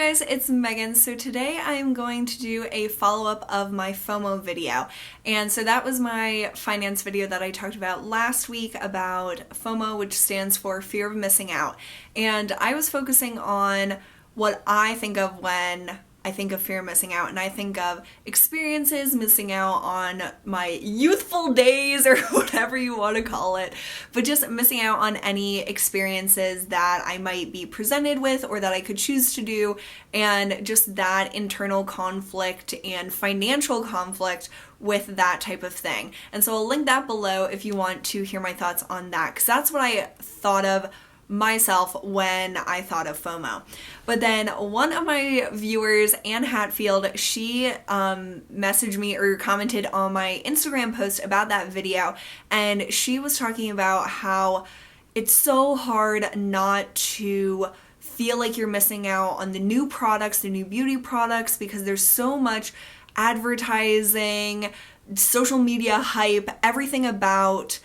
guys, it's Megan. So today I am going to do a follow-up of my FOMO video. And so that was my finance video that I talked about last week about FOMO, which stands for fear of missing out. And I was focusing on what I think of when I think of fear of missing out, and I think of experiences, missing out on my youthful days or whatever you want to call it, but just missing out on any experiences that I might be presented with or that I could choose to do, and just that internal conflict and financial conflict with that type of thing. And so I'll link that below if you want to hear my thoughts on that, because that's what I thought of myself when I thought of FOMO. But then one of my viewers, Anne Hatfield, she messaged me or commented on my Instagram post about that video, and she was talking about how it's so hard not to feel like you're missing out on the new products, the new beauty products, because there's so much advertising, social media hype, everything about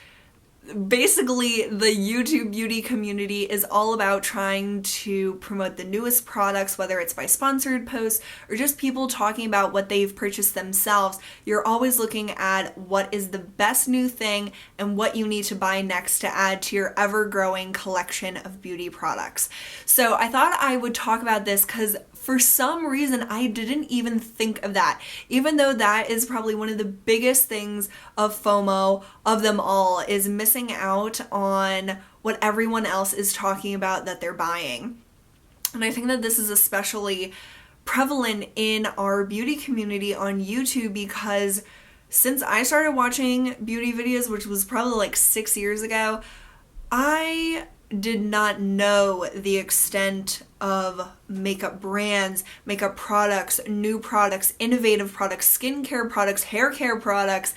basically the YouTube beauty community is all about trying to promote the newest products, whether it's by sponsored posts or just people talking about what they've purchased themselves. You're always looking at what is the best new thing and what you need to buy next to add to your ever-growing collection of beauty products. So I thought I would talk about this because for some reason, I didn't even think of that, even though that is probably one of the biggest things of FOMO of them all, is missing out on what everyone else is talking about that they're buying. And I think that this is especially prevalent in our beauty community on YouTube, because since I started watching beauty videos, which was probably like 6 years ago, I did not know the extent of makeup brands, makeup products, new products, innovative products, skincare products, hair care products.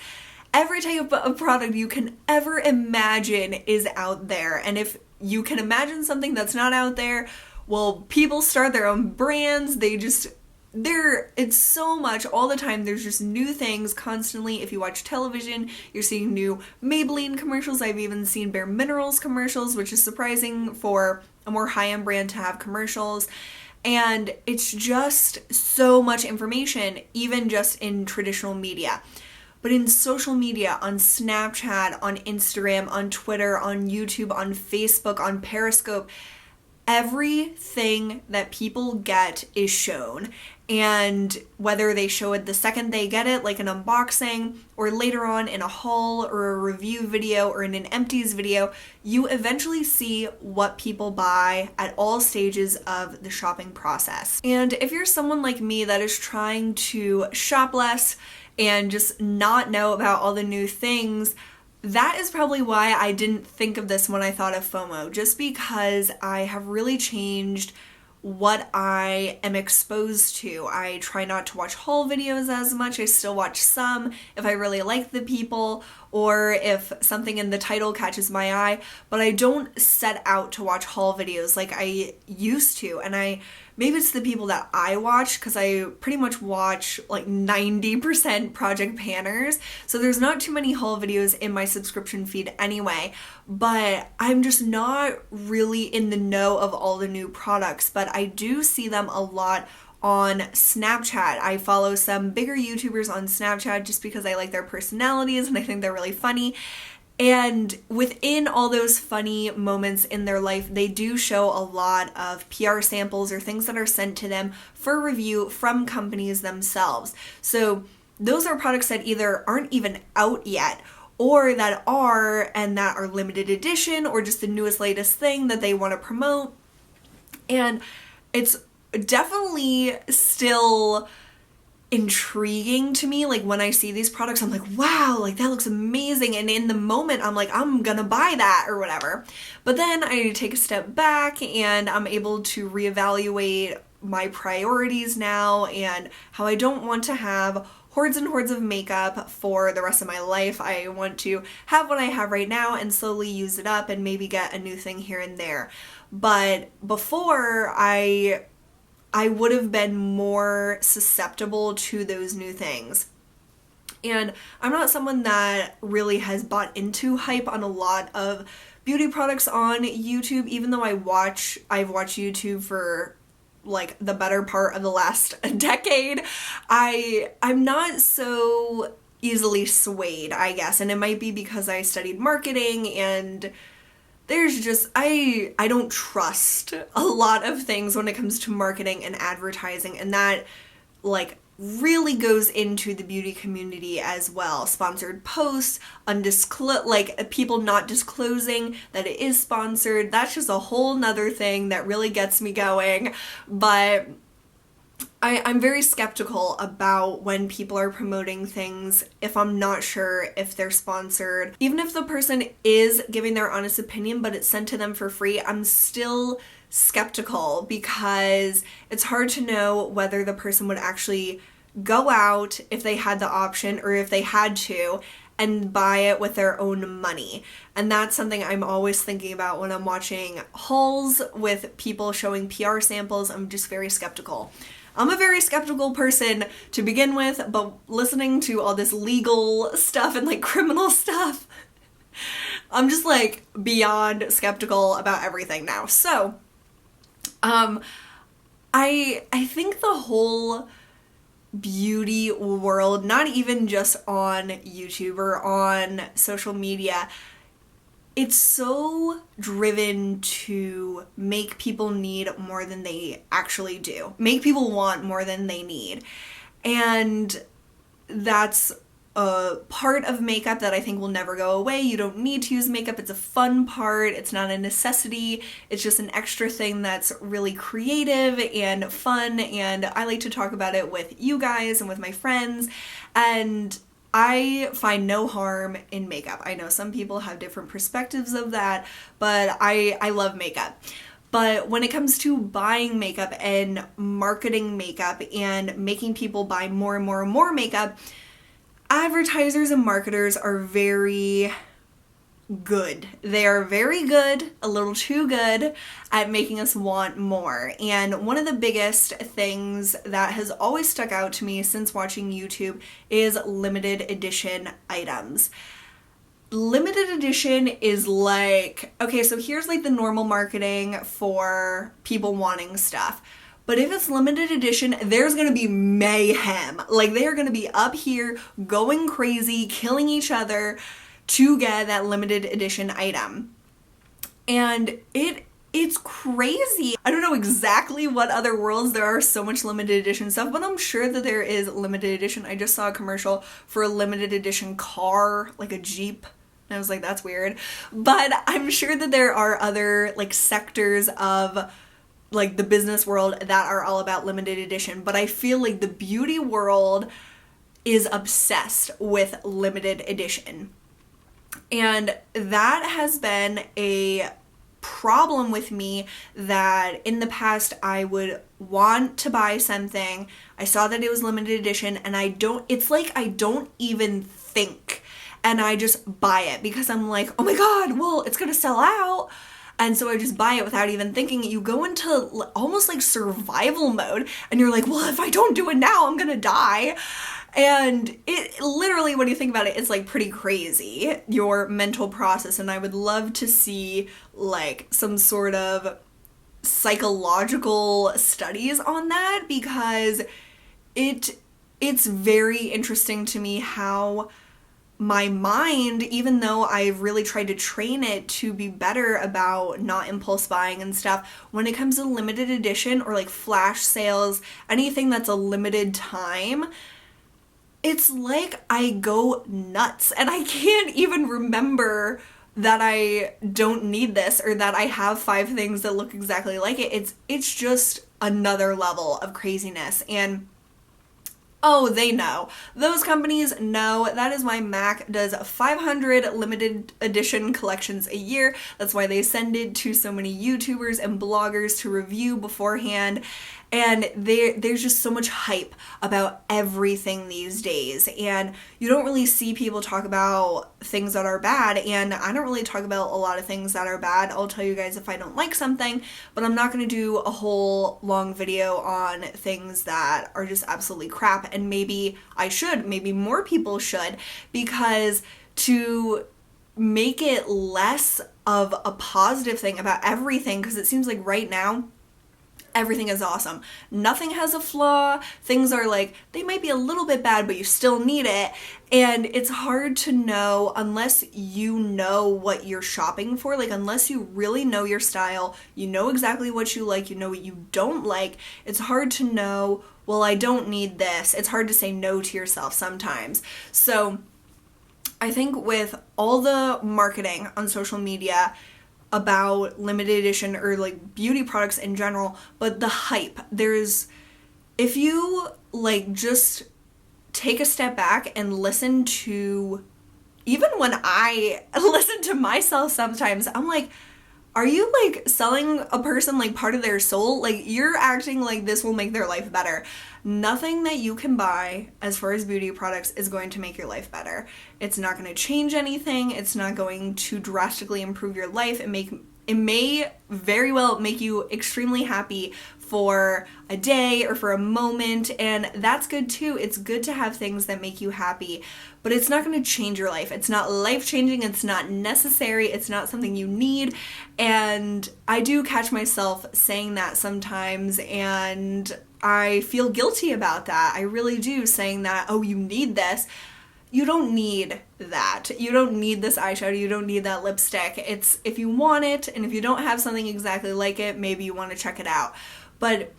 Every type of product you can ever imagine is out there. And if you can imagine something that's not out there, well, people start their own brands. It's so much all the time. There's just new things constantly. If you watch television, you're seeing new Maybelline commercials. I've even seen Bare Minerals commercials, which is surprising for a more high-end brand to have commercials. And it's just so much information, even just in traditional media. But in social media, on Snapchat, on Instagram, on Twitter, on YouTube, on Facebook, on Periscope, everything that people get is shown. And whether they show it the second they get it, like an unboxing, or later on in a haul or a review video or in an empties video, you eventually see what people buy at all stages of the shopping process. And if you're someone like me that is trying to shop less and just not know about all the new things, that is probably why I didn't think of this when I thought of FOMO, just because I have really changed what I am exposed to. I try not to watch haul videos as much. I still watch some if I really like the people or if something in the title catches my eye, but I don't set out to watch haul videos like I used to. And maybe it's the people that I watch, because I pretty much watch like 90% project panners, so there's not too many haul videos in my subscription feed anyway, but I'm just not really in the know of all the new products. But I do see them a lot on Snapchat. I follow some bigger YouTubers on Snapchat just because I like their personalities and I think they're really funny. And within all those funny moments in their life, they do show a lot of PR samples or things that are sent to them for review from companies themselves. So those are products that either aren't even out yet, or that are, and that are limited edition, or just the newest, latest thing that they want to promote. And it's definitely still intriguing to me. Like when I see these products, I'm like, wow, like that looks amazing. And in the moment, I'm like, I'm gonna buy that or whatever. But then I take a step back and I'm able to reevaluate my priorities now and how I don't want to have hordes and hordes of makeup for the rest of my life. I want to have what I have right now and slowly use it up and maybe get a new thing here and there. But before, I would have been more susceptible to those new things. And I'm not someone that really has bought into hype on a lot of beauty products on YouTube, even though I've watched YouTube for like the better part of the last decade, I'm not so easily swayed, I guess. And it might be because I studied marketing, and there's just, I don't trust a lot of things when it comes to marketing and advertising, and that like really goes into the beauty community as well. Sponsored posts, like people not disclosing that it is sponsored. That's just a whole nother thing that really gets me going. But I'm very skeptical about when people are promoting things if I'm not sure if they're sponsored. Even if the person is giving their honest opinion but it's sent to them for free, I'm still skeptical because it's hard to know whether the person would actually go out if they had the option or if they had to and buy it with their own money. And that's something I'm always thinking about when I'm watching hauls with people showing PR samples. I'm just very skeptical. I'm a very skeptical person to begin with, but listening to all this legal stuff and like criminal stuff, I'm just like beyond skeptical about everything now. So, I think the whole beauty world, not even just on YouTube or on social media, it's so driven to make people need more than they actually do. Make people want more than they need. And that's a part of makeup that I think will never go away. You don't need to use makeup. It's a fun part. It's not a necessity. It's just an extra thing that's really creative and fun. And I like to talk about it with you guys and with my friends. And I find no harm in makeup. I know some people have different perspectives of that, but I love makeup. But when it comes to buying makeup and marketing makeup and making people buy more and more and more makeup, advertisers and marketers are very good. They are very good, a little too good, at making us want more. And one of the biggest things that has always stuck out to me since watching YouTube is limited edition items. Limited edition is like, okay, so here's like the normal marketing for people wanting stuff. But if it's limited edition, there's gonna be mayhem. Like, they are gonna be up here going crazy, killing each other to get that limited edition item. And it's crazy. I don't know exactly what other worlds there are so much limited edition stuff, but I'm sure that there is limited edition. I just saw a commercial for a limited edition car, like a Jeep. And I was like, that's weird. But I'm sure that there are other like sectors of like the business world that are all about limited edition, but I feel like the beauty world is obsessed with limited edition. And that has been a problem with me, that in the past I would want to buy something, I saw that it was limited edition, and it's like I don't even think, and I just buy it because I'm like, oh my god, well, it's gonna sell out. And so I just buy it without even thinking. You go into almost like survival mode, and you're like, well, if I don't do it now, I'm gonna die. And it literally, when you think about it, it's like pretty crazy, your mental process. And I would love to see like some sort of psychological studies on that, because it's very interesting to me how my mind, even though I've really tried to train it to be better about not impulse buying and stuff, when it comes to limited edition or like flash sales, anything that's a limited time, it's like I go nuts and I can't even remember that I don't need this or that I have 5 things that look exactly like it. It's just another level of craziness. And oh, they know. Those companies know. That is why MAC does 500 limited edition collections a year. That's why they send it to so many YouTubers and bloggers to review beforehand. And there's just so much hype about everything these days. And you don't really see people talk about things that are bad. And I don't really talk about a lot of things that are bad. I'll tell you guys if I don't like something, but I'm not going to do a whole long video on things that are just absolutely crap. And maybe I should, maybe more people should, because to make it less of a positive thing about everything, because it seems like right now, everything is awesome. Nothing has a flaw. Things are like, they might be a little bit bad, but you still need it. And it's hard to know unless you know what you're shopping for. Like, unless you really know your style, you know exactly what you like, you know what you don't like. It's hard to know, well, I don't need this. It's hard to say no to yourself sometimes. So I think with all the marketing on social media about limited edition or like beauty products in general, but the hype, if you like just take a step back and listen to, even when I listen to myself sometimes, I'm like, are you like selling a person like part of their soul? Like, you're acting like this will make their life better. Nothing that you can buy as far as beauty products is going to make your life better. It's not going to change anything. It's not going to drastically improve your life. It may very well make you extremely happy for a day or for a moment, and that's good too. It's good to have things that make you happy, but it's not going to change your life. It's not life-changing. It's not necessary. It's not something you need. And I do catch myself saying that sometimes, and I feel guilty about that. I really do, saying that, oh, you need this. You don't need that. You don't need this eyeshadow. You don't need that lipstick. It's if you want it, and if you don't have something exactly like it, maybe you want to check it out. But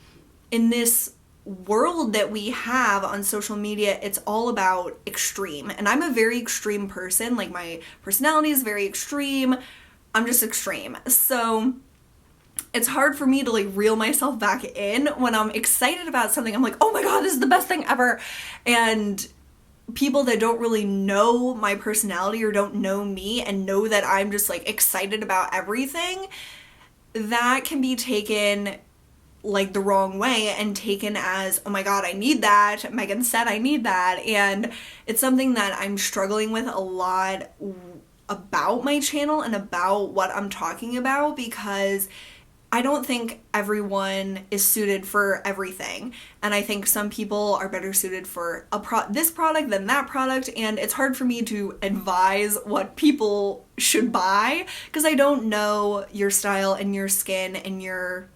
in this world that we have on social media, it's all about extreme. And I'm a very extreme person. Like, my personality is very extreme. I'm just extreme. So it's hard for me to like reel myself back in when I'm excited about something. I'm like, oh my God, this is the best thing ever. And people that don't really know my personality or don't know me and know that I'm just like excited about everything, that can be taken like the wrong way and taken as, oh my God, I need that. Megan said I need that. And it's something that I'm struggling with a lot about my channel and about what I'm talking about, because I don't think everyone is suited for everything. And I think some people are better suited for this product than that product. And it's hard for me to advise what people should buy because I don't know your style and your skin and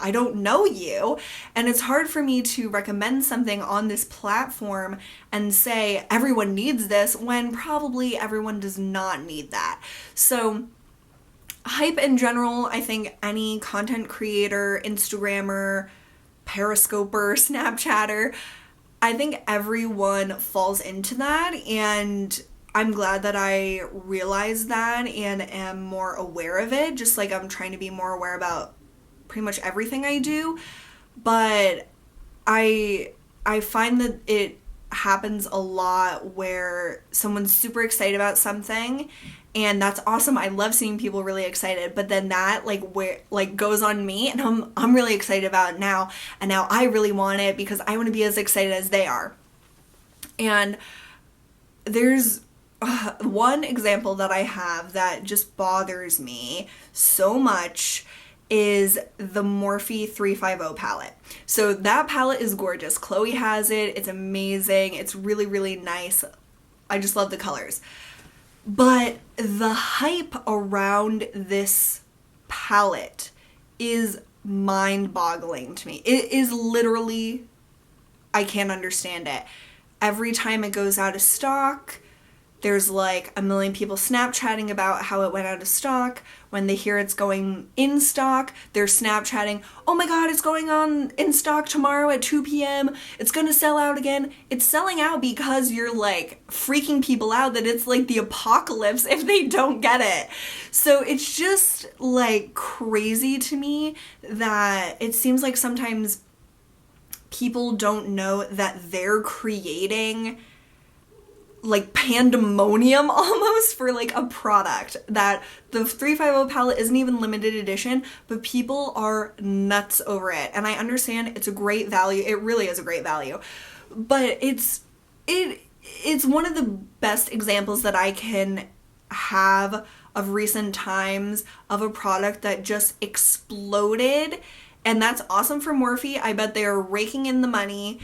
I don't know you. And it's hard for me to recommend something on this platform and say everyone needs this when probably everyone does not need that. So hype in general, I think any content creator, Instagrammer, Periscoper, Snapchatter, I think everyone falls into that, and I'm glad that I realized that and am more aware of it, just like I'm trying to be more aware about pretty much everything I do. But I find that it happens a lot where someone's super excited about something, and that's awesome. I love seeing people really excited, but then that goes on me, and I'm really excited about it now, and now I really want it because I want to be as excited as they are. And there's one example that I have that just bothers me so much is the Morphe 350 palette. So that palette is gorgeous. Chloe has it. It's amazing. It's really, really nice. I just love the colors. But the hype around this palette is mind-boggling to me. It is literally, I can't understand it. Every time it goes out of stock, there's like a million people Snapchatting about how it went out of stock. When they hear it's going in stock, they're Snapchatting, oh my God, it's going on in stock tomorrow at 2 p.m. It's gonna sell out again. It's selling out because you're like freaking people out that it's like the apocalypse if they don't get it. So it's just like crazy to me that it seems like sometimes people don't know that they're creating like pandemonium almost for like a product, that the 350 palette isn't even limited edition, but people are nuts over it. And I understand it's a great value. It really is a great value, but it's one of the best examples that I can have of recent times of a product that just exploded. And that's awesome for Morphe. I bet they are raking in the money,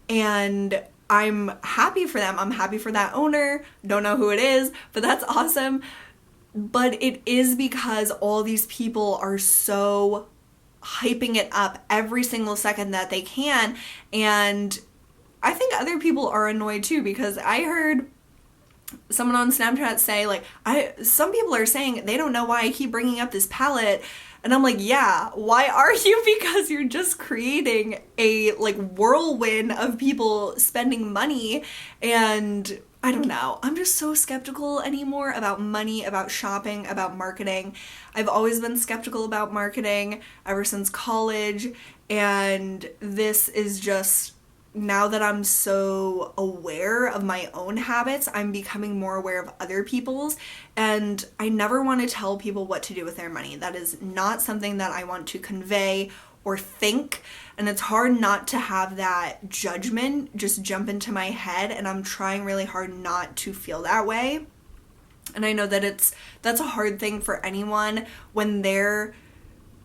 and I'm happy for them. I'm happy for that owner. Don't know who it is, but that's awesome. But it is because all these people are so hyping it up every single second that they can. And I think other people are annoyed too, because I heard someone on Snapchat say, like, some people are saying they don't know why I keep bringing up this palette. And I'm like, yeah, why are you? Because you're just creating a, like, whirlwind of people spending money. And I don't know, I'm just so skeptical anymore about money, about shopping, about marketing. I've always been skeptical about marketing ever since college, and this is just, now that I'm so aware of my own habits, I'm becoming more aware of other people's, and I never want to tell people what to do with their money. That is not something that I want to convey or think, and it's hard not to have that judgment just jump into my head, and I'm trying really hard not to feel that way. And I know that that's a hard thing for anyone when they're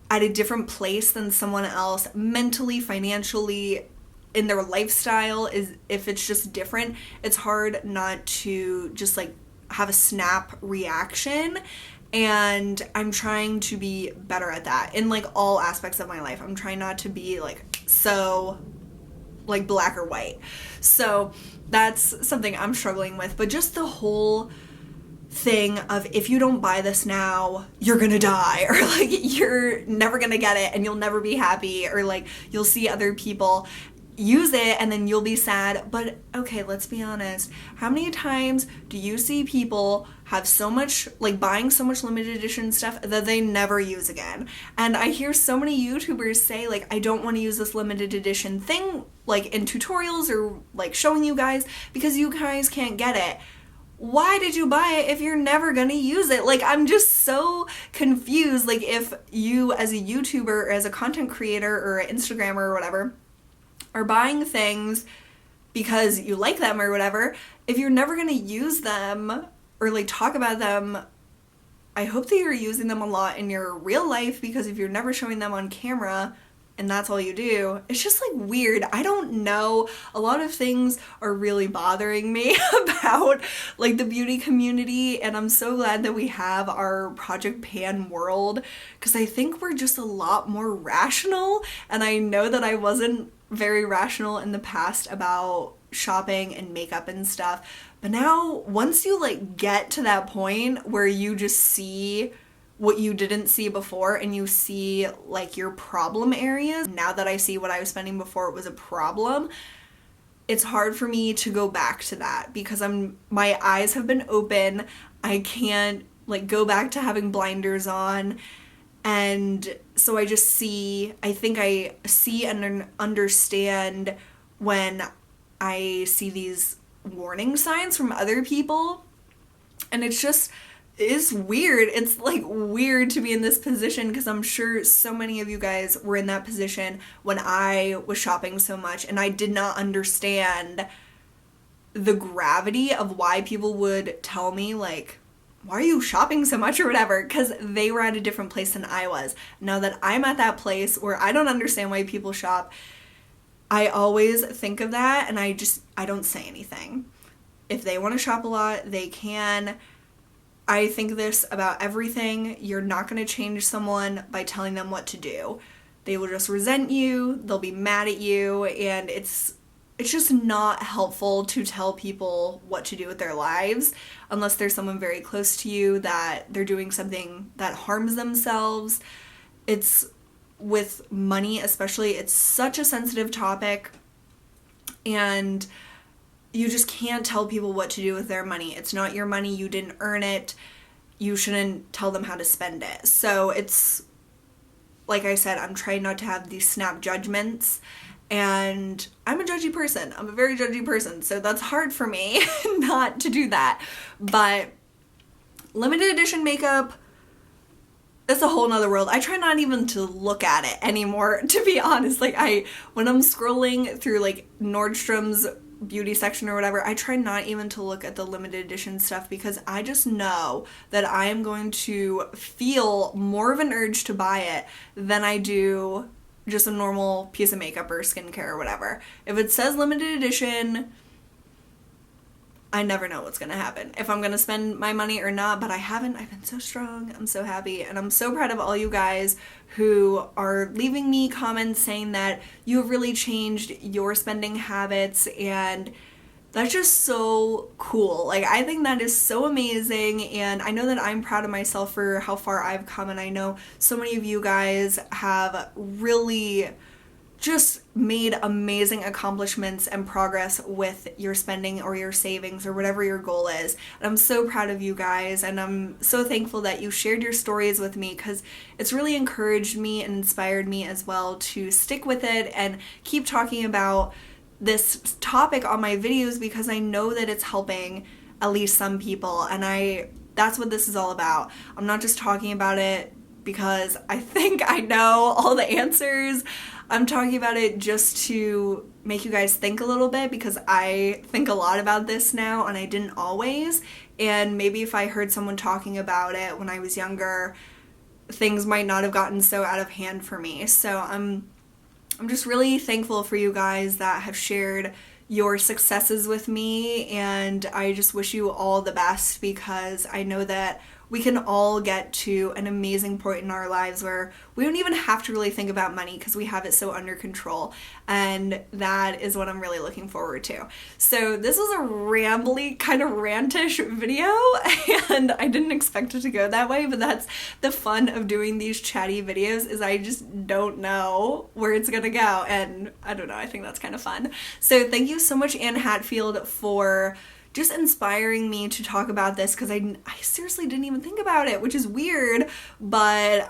at a different place than someone else mentally, financially, in their lifestyle. Is if it's just different, it's hard not to just like have a snap reaction. And I'm trying to be better at that in like all aspects of my life. I'm trying not to be like so like black or white. So that's something I'm struggling with. But just the whole thing of, if you don't buy this now, you're gonna die, or like you're never gonna get it and you'll never be happy, or like you'll see other people use it and then you'll be sad. But okay, let's be honest, how many times do you see people have so much, like buying so much limited edition stuff that they never use again? And I hear so many YouTubers say, like, I don't want to use this limited edition thing like in tutorials or like showing you guys because you guys can't get it. Why did you buy it if you're never gonna use it? Like, I'm just so confused. Like, if you as a YouTuber or as a content creator or an Instagrammer or whatever are buying things because you like them or whatever, if you're never gonna use them or like talk about them, I hope that you're using them a lot in your real life, because if you're never showing them on camera and that's all you do, it's just like weird. I don't know. A lot of things are really bothering me about like the beauty community, and I'm so glad that we have our Project Pan world, because I think we're just a lot more rational. And I know that I wasn't very rational in the past about shopping and makeup and stuff, but now once you like get to that point where you just see what you didn't see before and you see like your problem areas, now that I see what I was spending before it was a problem, it's hard for me to go back to that, because my eyes have been open. I can't like go back to having blinders on. And so I think I see and understand when I see these warning signs from other people. And it's weird. It's like weird to be in this position, because I'm sure so many of you guys were in that position when I was shopping so much, and I did not understand the gravity of why people would tell me like, why are you shopping so much or whatever, because they were at a different place than I was. Now that I'm at that place where I don't understand why people shop, I always think of that and I don't say anything. If they want to shop a lot, they can. I think this about everything. You're not going to change someone by telling them what to do. They will just resent you, they'll be mad at you, and it's just not helpful to tell people what to do with their lives unless there's someone very close to you that they're doing something that harms themselves. It's with money especially, it's such a sensitive topic, and you just can't tell people what to do with their money. It's not your money, you didn't earn it. You shouldn't tell them how to spend it. So it's, like I said, I'm trying not to have these snap judgments. And I'm a judgy person. I'm a very judgy person. So that's hard for me not to do that. But limited edition makeup, it's a whole nother world. I try not even to look at it anymore, to be honest. Like when I'm scrolling through like Nordstrom's beauty section or whatever, I try not even to look at the limited edition stuff, because I just know that I am going to feel more of an urge to buy it than I do just a normal piece of makeup or skincare or whatever. If it says limited edition, I never know what's gonna happen, if I'm gonna spend my money or not, but I haven't. I've been so strong. I'm so happy, and I'm so proud of all you guys who are leaving me comments saying that you have really changed your spending habits, and that's just so cool. Like, I think that is so amazing, and I know that I'm proud of myself for how far I've come, and I know so many of you guys have really just made amazing accomplishments and progress with your spending or your savings or whatever your goal is. And I'm so proud of you guys, and I'm so thankful that you shared your stories with me, because it's really encouraged me and inspired me as well to stick with it and keep talking about this topic on my videos, because I know that it's helping at least some people, and that's what this is all about. I'm not just talking about it because I think I know all the answers. I'm talking about it just to make you guys think a little bit, because I think a lot about this now and I didn't always, and maybe if I heard someone talking about it when I was younger, things might not have gotten so out of hand for me. So I'm just really thankful for you guys that have shared your successes with me, and I just wish you all the best, because I know that we can all get to an amazing point in our lives where we don't even have to really think about money because we have it so under control, and that is what I'm really looking forward to. So this was a rambly, kind of rantish video, and I didn't expect it to go that way, but that's the fun of doing these chatty videos, is I just don't know where it's gonna go, and I don't know, I think that's kind of fun. So thank you so much, Anne Hatfield, for just inspiring me to talk about this, because I seriously didn't even think about it, which is weird, but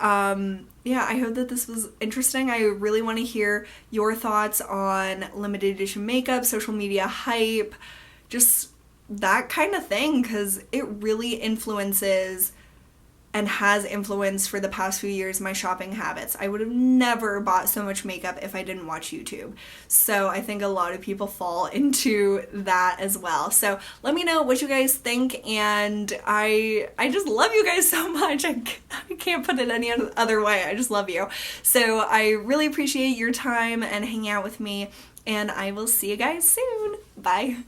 yeah, I hope that this was interesting. I really want to hear your thoughts on limited edition makeup, social media hype, just that kind of thing, because it really influences and has influenced for the past few years my shopping habits. I would have never bought so much makeup if I didn't watch YouTube. So I think a lot of people fall into that as well. So let me know what you guys think, and I just love you guys so much. I can't put it any other way. I just love you. So I really appreciate your time and hanging out with me, and I will see you guys soon. Bye.